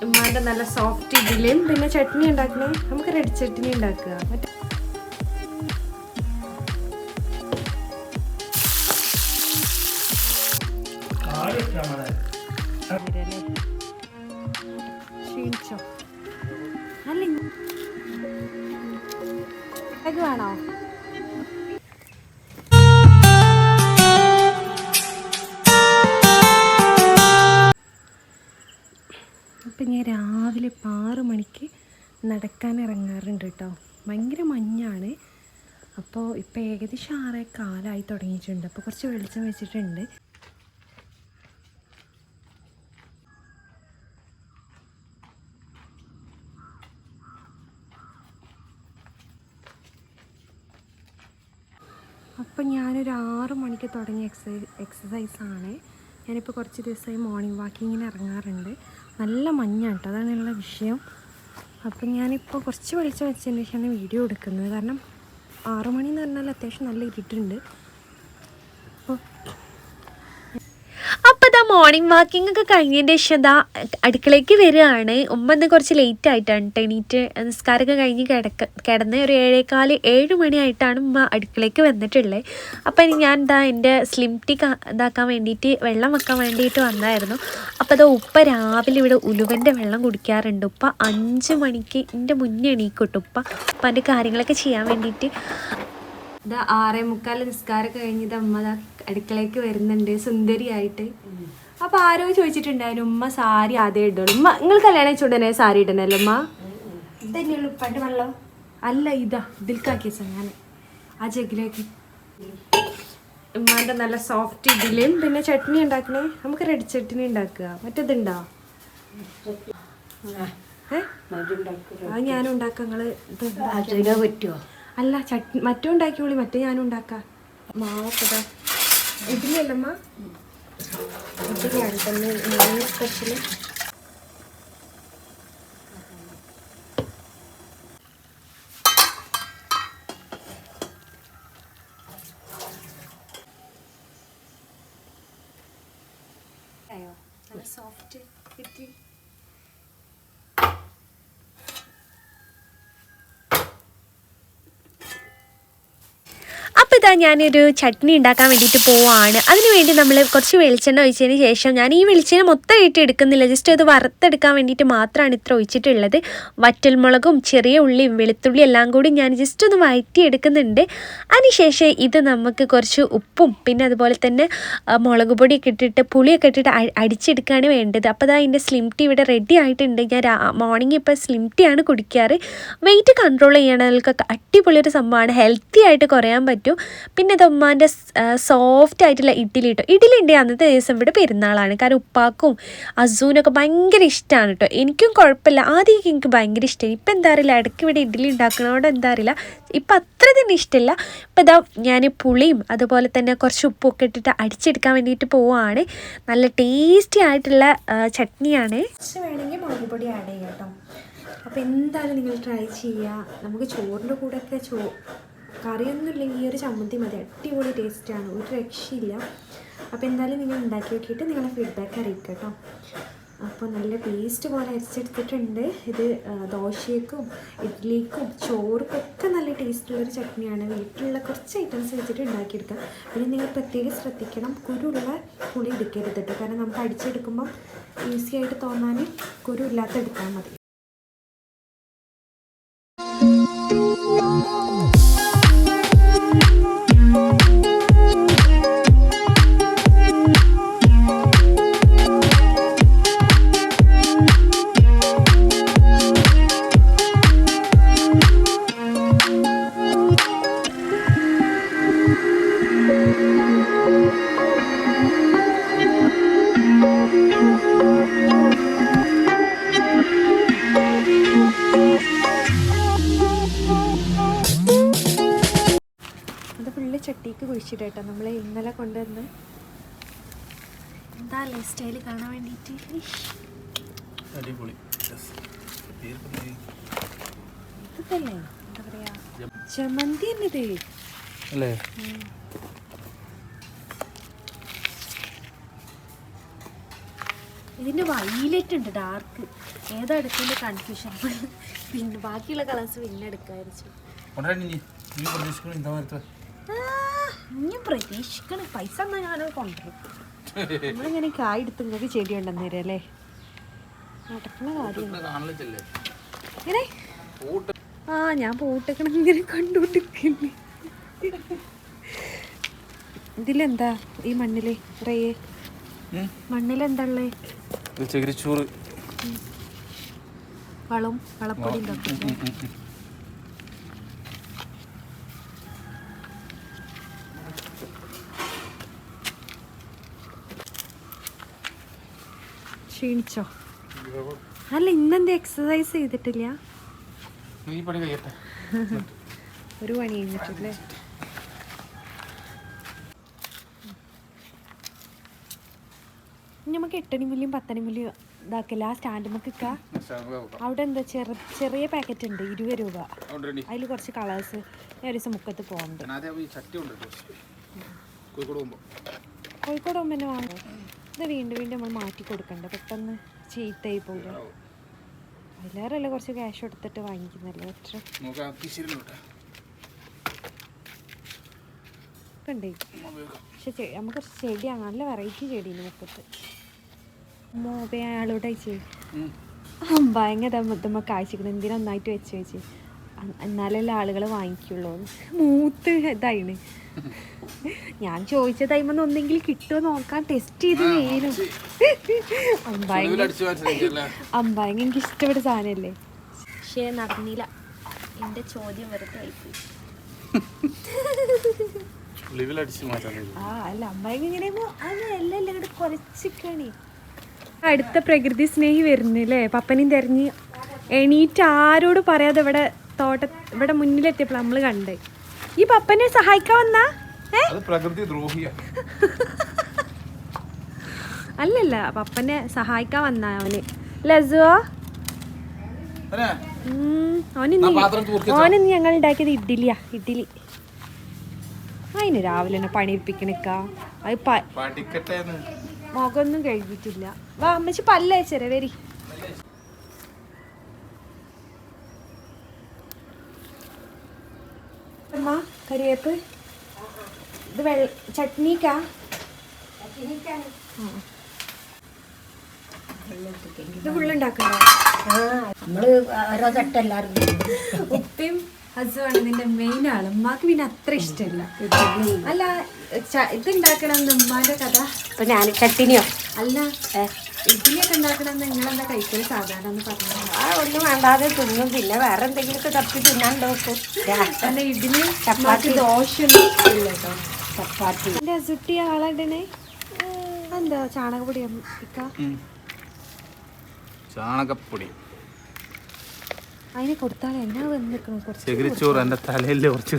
ഉമ്മാൻ്റെ നല്ല സോഫ്റ്റ് ഇഡ്ഡലിയും പിന്നെ ചട്നി ഉണ്ടാക്കണേ. നമുക്ക് റെഡ് ചട്നി ഉണ്ടാക്കുക. ക്ഷീണിച്ചോ? അല്ല വേണോ? അപ്പം ഞാൻ രാവിലെ 6 മണിക്ക് നടക്കാൻ ഇറങ്ങാറുണ്ട് കേട്ടോ. ഭയങ്കര മഞ്ഞാണ്. അപ്പോൾ ഇപ്പോൾ ഏകദേശം 6:15 തുടങ്ങിയിട്ടുണ്ട്. അപ്പോൾ കുറച്ച് വെളിച്ചം വെച്ചിട്ടുണ്ട്. അപ്പം ഞാനൊരു 6 മണിക്ക് തുടങ്ങിയ എക്സസൈസാണ്. ഞാനിപ്പോൾ കുറച്ച് ദിവസമായി മോർണിംഗ് വാക്കിങ്ങിന് ഇറങ്ങാറുണ്ട്. നല്ല മഞ്ഞാണ് കേട്ടോ, അതാണുള്ള വിഷയം. അപ്പം ഞാനിപ്പോൾ കുറച്ച് വെളിച്ചം വെച്ചതിന് ശേഷമാണ് വീഡിയോ എടുക്കുന്നത്. കാരണം 6 മണി എന്ന് പറഞ്ഞാൽ അത്യാവശ്യം നല്ല ഇരുട്ടുണ്ട്. അപ്പോൾ ഇതാ മോർണിംഗ് വാക്കിംഗ് ഒക്കെ കഴിഞ്ഞതിൻ്റെ ശേഷം ഇതാ അടുക്കളയ്ക്ക് വരികയാണ്. ഉമ്മ ഇന്ന് കുറച്ച് ലേറ്റ് ആയിട്ടാണ് കേട്ടോ എണീറ്റ് നിസ്കാരമൊക്കെ കഴിഞ്ഞ് കിടന്ന് ഒരു 7:15 മണിയായിട്ടാണ് ഉമ്മ അടുക്കളയ്ക്ക് വന്നിട്ടുള്ളത്. അപ്പോൾ ഇനി ഞാൻ ഇതാ എൻ്റെ സ്ലിം ടീ ഇതാക്കാൻ വേണ്ടിയിട്ട് വെള്ളം വെക്കാൻ വേണ്ടിയിട്ട് വന്നായിരുന്നു. അപ്പോൾ ഇതാ ഉപ്പ രാവിലെ ഇവിടെ ഉലുവൻ്റെ വെള്ളം കുടിക്കാറുണ്ട്. ഉപ്പ 5 മണിക്ക് എൻ്റെ മുന്നേ എണീക്കട്ടെ ഉപ്പ എൻ്റെ കാര്യങ്ങളൊക്കെ ചെയ്യാൻ വേണ്ടിയിട്ട്. ഇതാ 6:45 നിസ്കാരമൊക്കെ കഴിഞ്ഞത് അമ്മ അടുക്കളയ്ക്ക് വരുന്നുണ്ട് സുന്ദരിയായിട്ട്. അപ്പോൾ ആരോ ചോദിച്ചിട്ടുണ്ടായിരുന്നു ഉമ്മ സാരി ആദ്യം ഇടുള്ളൂ. ഉമ്മ നിങ്ങൾ കല്യാണം കഴിച്ചുകൊണ്ടേ സാരി ഇടണല്ലോ ഉമ്മ? ഇതന്നെയുള്ളൂ ഉപ്പാൻ്റെ വെള്ളം? അല്ല, ഇതാ ഇതിൽക്കാക്കി വെച്ചാൽ ഞാൻ ആ ജഗ്ഗിലേക്ക്. ഉമ്മാൻ്റെ നല്ല സോഫ്റ്റ് ഇഡ്ഡലിയും പിന്നെ ചട്നി ഉണ്ടാക്കണേ. നമുക്ക് റെഡ് ചട്നി ഉണ്ടാക്കുക. മറ്റേതുണ്ടോ? അത് ഞാനും ഉണ്ടാക്കാം. നിങ്ങൾ പറ്റുമോ? അല്ല, ചട്നി മറ്റും ഉണ്ടാക്കിയോളി, മറ്റേ ഞാനും ഉണ്ടാക്കാം. മാവൊക്കെ ഇഡ്ഡലിയല്ലമ്മ? ഇഡ്ഡലിയാണ് തന്നെ സ്പെഷ്യൽ. നല്ല സോഫ്റ്റ് ഇഡ്ഡലി. അപ്പോൾ ഇതാ ഞാനൊരു ചട്നി ഉണ്ടാക്കാൻ വേണ്ടിയിട്ട് പോവുകയാണ്. അതിന് വേണ്ടി നമ്മൾ കുറച്ച് വെളിച്ചെണ്ണ ഒഴിച്ചതിന് ശേഷം ഞാൻ ഈ വെളിച്ചെണ്ണ മൊത്തമായിട്ട് എടുക്കുന്നില്ല, ജസ്റ്റ് അത് വറുത്തെടുക്കാൻ വേണ്ടിയിട്ട് മാത്രമാണ് ഇത്ര ഒഴിച്ചിട്ടുള്ളത്. വറ്റൽമുളകും ചെറിയ ഉള്ളിയും വെളുത്തുള്ളി എല്ലാം കൂടി ഞാൻ ജസ്റ്റ് ഒന്ന് വഴറ്റി എടുക്കുന്നുണ്ട്. അതിനുശേഷം ഇത് നമുക്ക് കുറച്ച് ഉപ്പും പിന്നെ അതുപോലെ തന്നെ മുളക് പൊടിയൊക്കെ ഇട്ടിട്ട് പുളിയൊക്കെ ഇട്ടിട്ട് അടിച്ചെടുക്കുകയാണ് വേണ്ടത്. അപ്പോൾ അതാ എൻ്റെ സ്ലിം ടീ ഇവിടെ റെഡി ആയിട്ടുണ്ട്. ഞാൻ മോർണിംഗ് ഇപ്പോൾ സ്ലിം ടീ ആണ് കുടിക്കാറ്. വെയിറ്റ് കൺട്രോൾ ചെയ്യണവർക്കൊക്കെ അടിപൊളിയൊരു സംഭവമാണ്. ഹെൽത്തി ആയിട്ട് കുറയാൻ പറ്റും. പിന്നെ ഇത് ഉമ്മാൻ്റെ സോഫ്റ്റ് ആയിട്ടുള്ള ഇഡ്ഡലി കേട്ടോ. ഇഡ്ഡലി ഉണ്ട് അന്നത്തെ ദിവസം ഇവിടെ പെരുന്നാളാണ്. കാരണം ഉപ്പാക്കും അസൂനൊക്കെ ഭയങ്കര ഇഷ്ടമാണ് കേട്ടോ. എനിക്കും കുഴപ്പമില്ല, ആദ്യമൊക്കെ എനിക്ക് ഭയങ്കര ഇഷ്ടമായി. ഇപ്പം എന്താ അറിയില്ല, ഇടയ്ക്ക് ഇവിടെ ഇഡ്ഡലി ഉണ്ടാക്കണോണ്ട് എന്താ അറിയില്ല ഇപ്പം അത്ര തന്നെ ഇഷ്ടമില്ല. ഇപ്പം ഇതാ ഞാൻ പുളിയും അതുപോലെ തന്നെ കുറച്ച് ഉപ്പൊക്കെ ഇട്ടിട്ട് അടിച്ചെടുക്കാൻ വേണ്ടിയിട്ട് പോവുകയാണ്. നല്ല ടേസ്റ്റി ആയിട്ടുള്ള ചട്നിയാണ്. വേണമെങ്കിൽ മുളക് പൊടി ആഡ് ചെയ്യാം കേട്ടോ. അപ്പോൾ എന്തായാലും നിങ്ങൾ ട്രൈ ചെയ്യുക. നമുക്ക് ചോറിൻ്റെ കൂടെയൊക്കെ കറിയൊന്നും ഇല്ലെങ്കിൽ ഈ ഒരു ചമ്മന്തി മതി, അടിപൊളി ടേസ്റ്റാണ്, ഒരു രക്ഷയില്ല. അപ്പോൾ എന്തായാലും നിങ്ങൾ ഉണ്ടാക്കി നോക്കിയിട്ട് നിങ്ങളുടെ ഫീഡ്ബാക്ക് അറിയിക്കുക കേട്ടോ. അപ്പോൾ നല്ല പേസ്റ്റ് പോലെ അരച്ചെടുത്തിട്ടുണ്ട്. ഇത് ദോശയ്ക്കും ഇഡ്ഡലിക്കും ചോറുക്കൊക്കെ നല്ല ടേസ്റ്റുള്ളൊരു ചട്നിയാണ്. വീട്ടിലുള്ള കുറച്ച് ഐറ്റംസ് വെച്ചിട്ട് ഉണ്ടാക്കിയെടുക്കാം. പിന്നെ നിങ്ങൾ പ്രത്യേകം ശ്രദ്ധിക്കണം, കുരുള്ള പുളി എടുക്കരുത് കേട്ടോ. കാരണം നമുക്ക് അടിച്ചെടുക്കുമ്പം ഈസി ആയിട്ട് തോന്നാൻ കുരു ഇല്ലാത്ത എടുത്താൽ മതി. ചട്ടിക്ക് കുഴിച്ചിട്ടോ നമ്മൾ ഇന്നലെ കൊണ്ടുവന്ന്. എന്താ ലൈഫ് സ്റ്റൈല് കാണാൻ വേണ്ടിയിട്ട് ഇതല്ലേ എന്താ പറയാ, ചമ്മന്തി തന്നെത് അല്ലേ. ഇതിൻ്റെ വൈലറ്റ് ഉണ്ട് ഡാർക്ക്, ഏതാ എടുക്കേണ്ട കൺഫ്യൂഷൻ. പിന്നെ ബാക്കിയുള്ള കളേഴ്സ് പിന്നെ എടുക്കാതിരിച്ചു. ഇനി പ്രതീക്ഷിക്കണം, പൈസ എന്നാൽ ഞാനത് കൊണ്ടുവരും. നമ്മളിങ്ങനെ കായ് എടുത്ത് നിങ്ങൾക്ക് ചെടി ഉണ്ടെന്ന് തരാം അല്ലേ? നടക്കുന്ന കാര്യം ഇങ്ങനെ. ആ ഞാൻ പോട്ടേക്കണം ഇങ്ങനെ കണ്ടുകൊണ്ടിരിക്കുന്നു. ഇതിലെന്താ ഈ മണ്ണില് റേയെ മണ്ണിലെന്താ ഉള്ളേ? ചകിരിച്ചോറ്, വളപ്പൊടി ക്ഷീണിച്ചോ? അല്ല ഇന്നെന്താ എക്സസൈസ് ചെയ്തിട്ടില്ല? ഒരു പണി കഴിഞ്ഞിട്ടില്ലേ? നമുക്ക് 8 മുല്യം 10 മുല്യം ഇതാക്കില്ല. ആ സ്റ്റാൻഡ് നമുക്ക് അവിടെ എന്താ ചെറിയ പാക്കറ്റ് ഉണ്ട് 20 രൂപ. അതിൽ കുറച്ച് കളേഴ്സ്. ഞാൻ ഒരു ദിവസം മുക്കത്ത് പോകുന്നുണ്ട്. കോഴിക്കോട് പോകുമ്പോൾ തന്നെ വാങ്ങും. ഇത് വീണ്ടും നമ്മൾ മാറ്റി കൊടുക്കണ്ട, പെട്ടെന്ന് ചീത്തയായി പോകും. അതിലേറെയല്ല കുറച്ച് ക്യാഷ് എടുത്തിട്ട് വാങ്ങിക്കുന്നല്ലേ എത്ര ഉണ്ട്. പക്ഷെ നമുക്ക് കുറച്ച് ചെടിയാണ്, നല്ല വെറൈറ്റി ചെടിയാണ് മുക്കത്ത്. മോബെ അയാളോട് അയച്ചു ഭയങ്കര മുദ്ദമ്മ കാഴ്ചക്കണം, എന്തിനാ ഒന്നായിട്ട് വെച്ച് വെച്ച് എന്നാലല്ലേ ആളുകൾ വാങ്ങിക്കുള്ളൂ. മൂത്ത് ഇതായിന്. ഞാൻ ചോദിച്ച ടൈമെന്ന് ഒന്നെങ്കിൽ കിട്ടുമോ നോക്കാൻ ടെസ്റ്റ് ചെയ്ത് നേരും. അമ്പായങ്ങ എനിക്ക് ഇഷ്ടപ്പെട്ട സാധനമല്ലേ. പക്ഷേ നടന്നില്ല, എൻ്റെ ചോദ്യം വെറുതെ ആയിപ്പോയി. അല്ല അമ്പായങ്ങ ഇങ്ങനെ എല്ലാം ഇങ്ങോട്ട് കുറച്ചിക്കണേ. അടുത്ത പ്രകൃതി സ്നേഹി വരുന്നില്ലേ? പപ്പനെയും തെരഞ്ഞ് എണീറ്റ് ആരോട് പറയാതെ ഇവിടെ മുന്നിലെത്തിയപ്പോൾ നമ്മള് കണ്ടേ. ഈ പപ്പനെ സഹായിക്കാൻ വന്നാ പ്രകൃതി ദ്രോഹിയാ? അല്ലല്ല, പപ്പനെ സഹായിക്കാൻ വന്ന അവന്. ലസുവോ ഓനിന്ന് ഞങ്ങൾ ഉണ്ടാക്കിയത് ഇഡ്ഡലി. അതിന് രാവിലെ തന്നെ പണിയിപ്പിക്കണിക്ക. അത് മുഖമൊന്നും കഴുകിയിട്ടില്ല. വാ അമ്മച്ചി പല്ലയച്ചരേ വരി. അമ്മ കറിവേപ്പ് ഇത് ചട്നിക്കാ? ഇത് ഫുള്ളുണ്ടാക്കണ്ടോ? നമ്മള് ഓരോ ചട്ടെല്ലാരും ഉപ്പയും ഹസുമാണ് ഇതിന്റെ മെയിൻ ആള്. ഉമ്മാക്ക് പിന്നെ അത്ര ഇഷ്ടമല്ല. അല്ല ഇതുണ്ടാക്കണം ഉമ്മാന്റെ കഥ. ഇപ്പൊ ഞാൻ ചട്ടിനിയോ അല്ല ഇഡ്ഡലിയൊക്കെ ഉണ്ടാക്കണം നിങ്ങളെന്താ കഴിക്കല് സാധാരണ എന്ന് പറഞ്ഞു. ഒന്നും വേണ്ടാതെ തിന്നും, പിന്നെ വേറെ എന്തെങ്കിലുമൊക്കെ തപ്പി തിന്നാൻ നോക്കും. അല്ല ഇഡ്ഡലി ചപ്പാത്തി ദോശ കേട്ടോ, ചപ്പാത്തി. എന്റെ ഹസുട്ടി ആളാണ്ടേ എന്താ ചാണകപ്പൊടി ചാണകപ്പൊടി അതിനെ കൊടുത്താൽ എന്നാ വന്നിക്കണം. ചകിരിച്ചോറ് എന്റെ തലയിൽ കുറച്ച്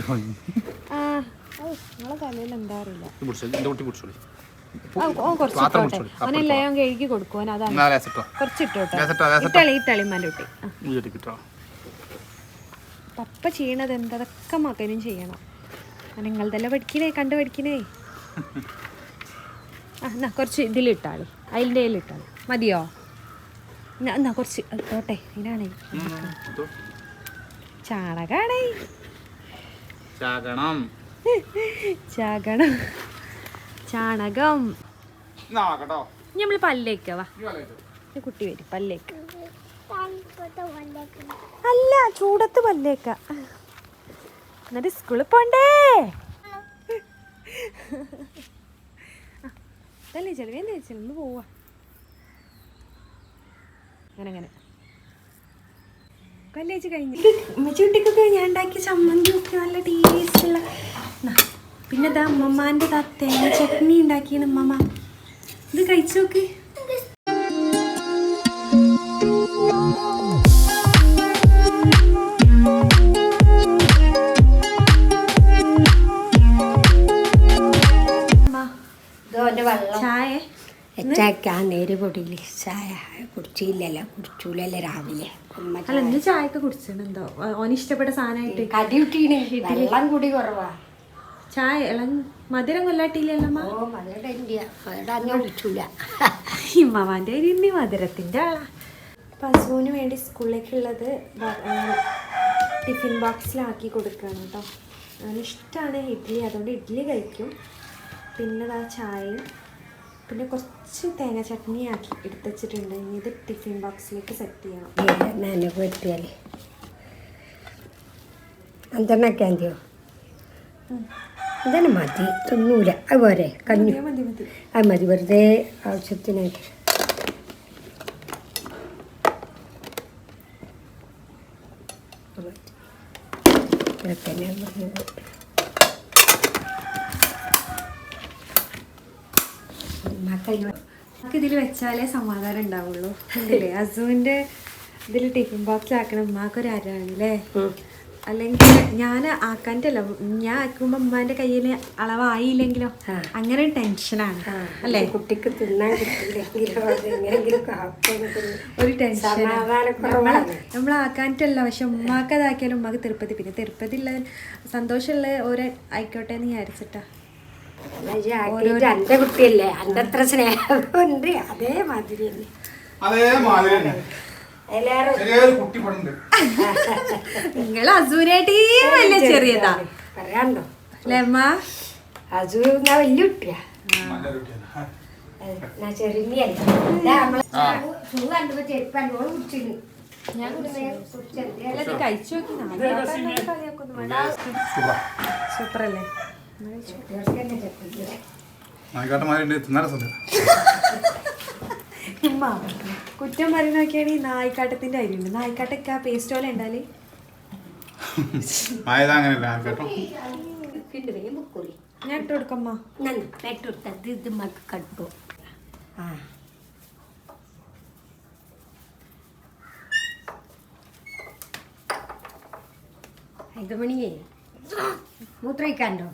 നിങ്ങളെ തലയിൽ എന്താ അറിയില്ല. അവനെല്ലാം ഞാൻ കഴുകി കൊടുക്കും. അതാണ് കുറച്ചിട്ടോട്ടെ മല്ലുട്ടി. പപ്പ ചെയ്യണത് എന്തൊക്കെ മകനും ചെയ്യണം. നിങ്ങളതെല്ലാം പഠിക്കണേ, കണ്ടു പഠിക്കണേ. എന്നാ കുറച്ച് ഇതിലിട്ടാളി, അതിൻ്റെ ഇട്ടാളി മതിയോ? എന്നാ കുറച്ച് തോട്ടെ. ഇതിനാണേ ചാണകാണേ ചാണകം. നമ്മള് പല്ലേക്കവാ കുട്ടി വരും പല്ലേക്ക്. അല്ല ചൂടത്ത് പല്ലേക്ക. എന്നിട്ട് സ്കൂളിൽ പോണ്ടേ? ഇതല്ലേ ചെലവേന്ന് വെച്ചാൽ ഒന്ന് പോവാ. അങ്ങനെ കല്ലേച്ച് കഴിഞ്ഞു. ഉമ്മച്ചുട്ടിക്കൊക്കെ ഞാൻ ഉണ്ടാക്കിയ ചമ്മന്തി ഒക്കെ നല്ല ടേസ്റ്റുള്ള. പിന്നെ ഇതാ അമ്മമ്മാൻ്റെ തേങ്ങ ചട്നി ഉണ്ടാക്കിയാണ് അമ്മമ്മ. ഇത് കഴിച്ചു നോക്ക്. ചായ നേര് പൊടിയില് ചായ കുടിച്ചില്ലല്ലോ രാവിലെ. അല്ല എന്ത് ചായ ഒക്കെ കുടിച്ചിട്ടുണ്ടോ? ഓന് ഇഷ്ടപ്പെട്ട സാധനമായിട്ട് കടി കിട്ടീന്. വെള്ളം കൂടി കുറവാ. ചായ മധുരം കൊല്ലാട്ടില്ലല്ലോ ഓ മധുരം ഇന്ത്യ മധുരം അഞ്ഞ കുടിച്ചില്ല. ഇമ്മാൻ്റെ ഇനി മധുരത്തിൻ്റെ ആളാ. അപ്പം അസുവിന് വേണ്ടി സ്കൂളിലേക്കുള്ളത് ടിഫിൻ ബോക്സിലാക്കി കൊടുക്കുകയാണ് കേട്ടോ. അവനിഷ്ടമാണ് ഇഡ്ഡലി, അതുകൊണ്ട് ഇഡ്ഡലി കഴിക്കും. പിന്നെ ആ ചായയും പിന്നെ കുറച്ച് തേങ്ങ ചട്നി ആക്കി എടുത്ത് വെച്ചിട്ടുണ്ട്. ഇനി ഇത് ടിഫിൻ ബോക്സിലേക്ക് സെറ്റ് ചെയ്യണം. എന്നെ പറ്റിയാൽ അഞ്ചെണ്ണൊക്കെ അഞ്ചോ അതന്നെ മതി, തിന്നൂല. അതുപോലെ കഞ്ഞി മതി മതി. അത് മതി, വെറുതെ ആവശ്യത്തിനായിട്ട്. നമുക്ക് ഇതിൽ വെച്ചാലേ സമാധാനം ഉണ്ടാവുള്ളൂ. ഉണ്ടല്ലേ അസുവിൻ്റെ ഇതിൽ ടിഫിൻ ബോക്സിലാക്കണം. ഉമ്മാക്കൊരു അരാണ് അല്ലേ? അല്ലെങ്കിൽ ഞാൻ ആക്കാൻ്റെല്ല, ഞാൻ ആക്കുമ്പോൾ ഉമ്മാൻ്റെ കയ്യിൽ അളവായില്ലെങ്കിലോ അങ്ങനെ ഒരു ടെൻഷനാണ് അല്ലേ? കുട്ടിക്ക് തിന്നാൻ കിട്ടിയില്ലെങ്കിലോ എങ്ങനെയെങ്കിലും ഒരു ടെൻഷൻ. നമ്മൾ ആക്കാൻ്റല്ല, പക്ഷെ ഉമ്മാക്ക് അതാക്കിയാലും ഉമ്മാക്ക് തിരുപ്പതി. പിന്നെ തിരുപ്പതി ഉള്ള സന്തോഷമുള്ള ഓരോ ആയിക്കോട്ടെ എന്ന് വിചാരിച്ചിട്ടാ. എന്റെ കുട്ടിയല്ലേ, എന്റെ അത്ര സ്നേഹമുണ്ട്. അതേമാതിരി തന്നെ നിങ്ങൾ അസൂനായിട്ട് വലിയ ചെറിയതാ പറയാണ്ടോ അല്ലേ അമ്മ? അസു ഞാൻ വലിയ കുട്ടിയാ, ഞാൻ ചെറിയല്ല. കഴിച്ചു സൂപ്പർ അല്ലേ? ഉമ്മ കുറ്റം പറയുന്ന നോക്കിയാണ് ഈ നായിക്കാട്ടത്തിന്റെ അരിയുണ്ട്. നായിക്കാട്ടൊക്കെ ആ പേസ്റ്റ് പോലെ ഉണ്ടാല് ഞാൻ ഇട്ട് കൊടുക്കമ്മ. ഇത് മക്ക് കട്ടു. ആ ഇത് മണിയേ മൂത്രയിക്കാണ്ടോ?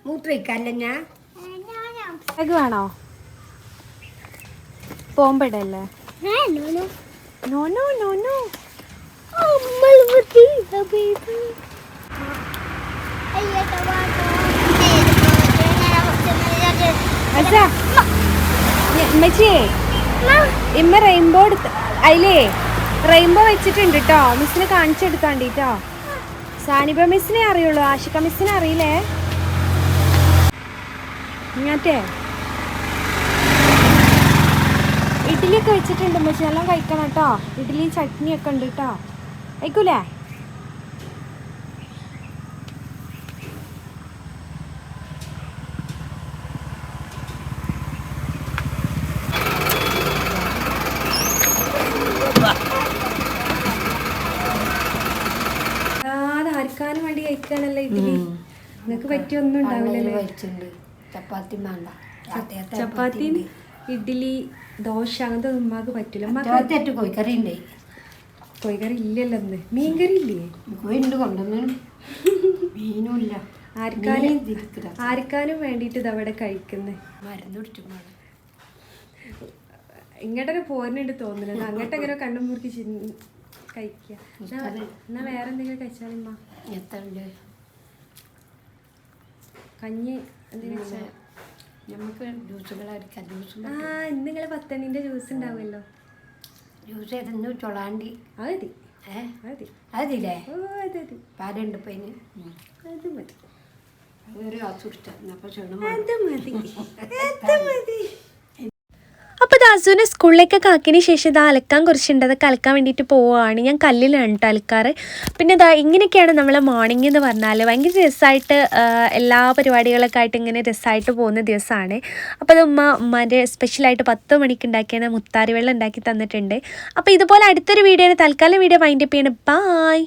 മൂത്രയിക്കാല്ല ഞാൻ ബാഗ് വേണോ? പോകുമ്പോഴല്ലേ? No no no no. ഇമ്മ റെയിൻബോ അതിലേ റെയിൻബോ വെച്ചിട്ടുണ്ട് കേട്ടോ. മിസ്സിനെ കാണിച്ചെടുക്കാണ്ടിട്ടോ. സാനിബ മിസ്സിനെ അറിയുള്ളൂ, ആഷിക മിസ്സിനെ അറിയില്ലേ? ഇങ്ങനത്തെ ഇഡ്ഡലിയൊക്കെ വെച്ചിട്ടുണ്ട്. പക്ഷെ എല്ലാം കഴിക്കണം കേട്ടോ. ഇഡ്ഡലിയും ചട്നിയൊക്കെ ഉണ്ട് കേട്ടോ. കഴിക്കൂലേ? ആർക്കാനും വേണ്ടി കഴിക്കാനല്ലേ ഇഡ്ഡലി. നിങ്ങൾക്ക് പറ്റിയൊന്നും ഉണ്ടാവില്ലല്ലേ? ചപ്പാത്തി വേണ്ട, ചപ്പാത്തി ഇഡ്ഡലി ദോശ അങ്ങനത്തെ ഉമ്മാക്ക് പറ്റില്ല. കോഴിക്കറി ഉണ്ട്. കോഴിക്കറി ഇല്ലല്ലോ ഇന്ന്. മീൻകറി ഇല്ലേ? കോഴിണ്ട് കൊണ്ടുവന്നു. മീനും ഇല്ല. ആർക്കാനും വേണ്ടിയിട്ട് ഇതവിടെ കഴിക്കുന്നത്. മരുന്ന് കുടിച്ചു ഇങ്ങോട്ടൊക്കെ പോരുന്നുണ്ട് തോന്നുന്നത്. അങ്ങോട്ടെങ്ങനെ കണ്ണും മുറുക്കി കഴിക്കുക. എന്നാ വേറെ എന്തെങ്കിലും കഴിച്ചാലിമ്മ? കഞ്ഞി എന്തെങ്കിലും വെച്ചാൽ നമുക്ക് ജ്യൂസുകളായിരിക്കാം. ജ്യൂസ് ഇന്ന് നിങ്ങൾ 10 ജ്യൂസ് ഉണ്ടാവുമല്ലോ. ജ്യൂസ് ഏതെന്നു ചൊളാണ്ടി അതി അതില്ലേ? ഓ അതി പാലുണ്ട് ഇപ്പം അതിന്. അത് മതി. അതൊരു ഗ്ലാസ് കുടിച്ചാൽ അപ്പം അത് മതി അത് മതി. അപ്പോൾ ദാസുവിനെ സ്കൂളിലേക്കൊക്കെ ആക്കിയതിന് ശേഷം ഇതാ അലക്കാൻ കുറച്ചുണ്ട്. അതൊക്കെ അലക്കാൻ വേണ്ടിയിട്ട് പോവുകയാണ്. ഞാൻ കല്ലിലാണ് കേട്ടോ അലക്കാറ്. പിന്നെ ഇതാ ഇങ്ങനെയൊക്കെയാണ് നമ്മളെ മോർണിംഗ് എന്ന് പറഞ്ഞാൽ ഭയങ്കര രസമായിട്ട് എല്ലാ പരിപാടികളൊക്കെ ആയിട്ട് ഇങ്ങനെ രസമായിട്ട് പോകുന്ന ദിവസമാണ്. അപ്പോൾ അത് ഉമ്മാൻ്റെ സ്പെഷ്യലായിട്ട് 10 മണിക്ക് ഉണ്ടാക്കിയാണ് മുത്താരി വെള്ളം ഉണ്ടാക്കി തന്നിട്ടുണ്ട്. അപ്പോൾ ഇതുപോലെ അടുത്തൊരു വീഡിയോ തൽക്കാലം വീഡിയോ വൈൻഡപ്പ് ചെയ്യണം. ബായ്.